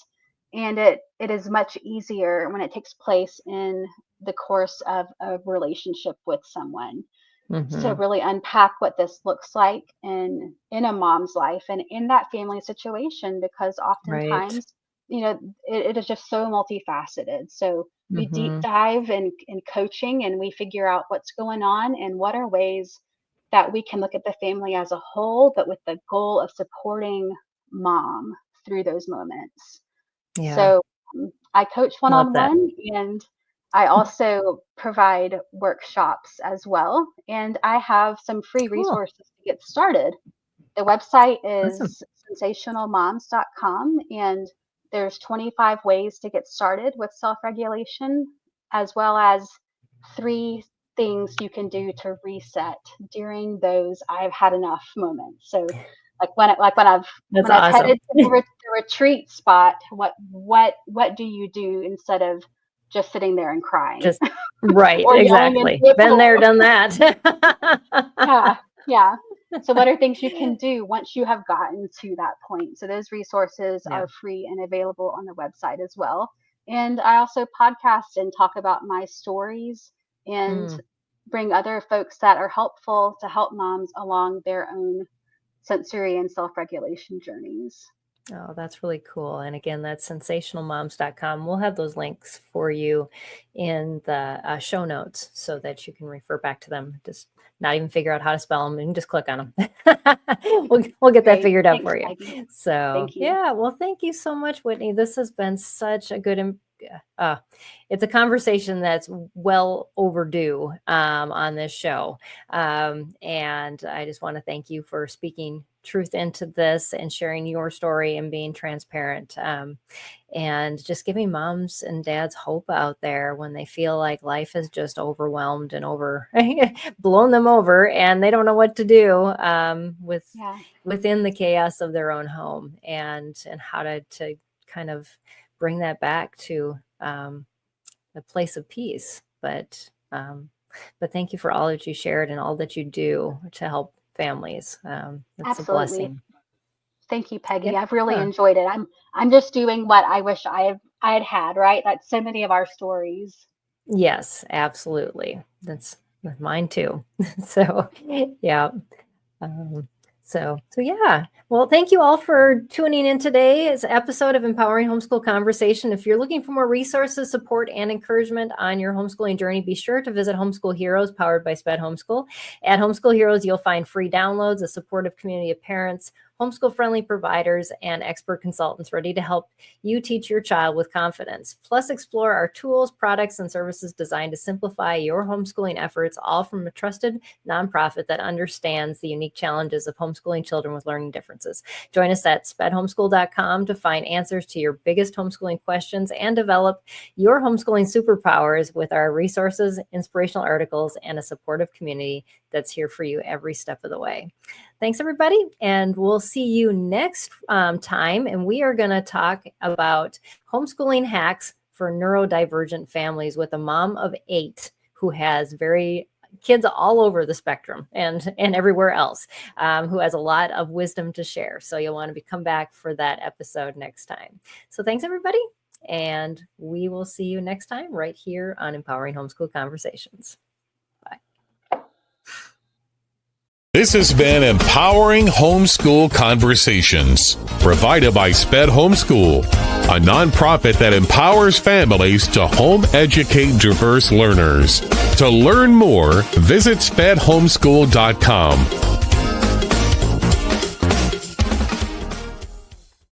and it is much easier when it takes place in the course of a relationship with someone. So Mm-hmm. really unpack what this looks like in a mom's life and in that family situation, because Right. oftentimes, it is just so multifaceted. So we deep Mm-hmm. dive in coaching and we figure out what's going on and what are ways that we can look at the family as a whole, but with the goal of supporting mom through those moments. Yeah. So I coach one Love on that. one, and I also provide workshops as well, and I have some free Cool. resources to get started. The website Awesome. is sensationalmoms.com, and there's 25 ways to get started with self-regulation, as well as 3 things you can do to reset during those I've had enough moments. So, That's when I've awesome. headed to the retreat spot, what do you do instead of just sitting there and crying Just right, or yelling into exactly. a Been there, pool? done that. Yeah, yeah. So what are things you can do once you have gotten to that point? So those resources Yeah. are free and available on the website as well. And I also podcast and talk about my stories and Mm. bring other folks that are helpful to help moms along their own sensory and self-regulation journeys. Oh, that's really cool. And again, that's sensationalmoms.com. We'll have those links for you in the show notes so that you can refer back to them. Just not even figure out how to spell them and just click on them. we'll get that Great. figured out Thanks, for you. Peggy. So, Thank you. yeah, well, thank you so much, Whitney. This has been such a good it's a conversation that's well overdue on this show. And I just want to thank you for speaking truth into this and sharing your story and being transparent, and just giving moms and dads hope out there when they feel like life is just overwhelmed and blown them over and they don't know what to do within the chaos of their own home, and how to kind of bring that back to a place of peace. But thank you for all that you shared and all that you do to help families. It's Absolutely. a blessing. Thank you, Peggy. Yeah. I've really enjoyed it. I'm just doing what I wish I had, right? That's so many of our stories. Yes, absolutely. That's mine too. So, yeah. So yeah. Well, thank you all for tuning in today's episode of Empowering Homeschool Conversation. If you're looking for more resources, support, and encouragement on your homeschooling journey, be sure to visit Homeschool Heroes, powered by SPED Homeschool. At Homeschool Heroes, you'll find free downloads, a supportive community of parents, homeschool-friendly providers, and expert consultants ready to help you teach your child with confidence. Plus, explore our tools, products, and services designed to simplify your homeschooling efforts, all from a trusted nonprofit that understands the unique challenges of homeschooling children with learning differences. Join us at spedhomeschool.com to find answers to your biggest homeschooling questions and develop your homeschooling superpowers with our resources, inspirational articles, and a supportive community that's here for you every step of the way. Thanks, everybody. And we'll see you next time. And we are going to talk about homeschooling hacks for neurodivergent families with a mom of 8 who has kids all over the spectrum and everywhere else, who has a lot of wisdom to share. So you'll want to come back for that episode next time. So thanks, everybody. And we will see you next time right here on Empowering Homeschool Conversations. This has been Empowering Homeschool Conversations, provided by SPED Homeschool, a nonprofit that empowers families to home educate diverse learners. To learn more, visit spedhomeschool.com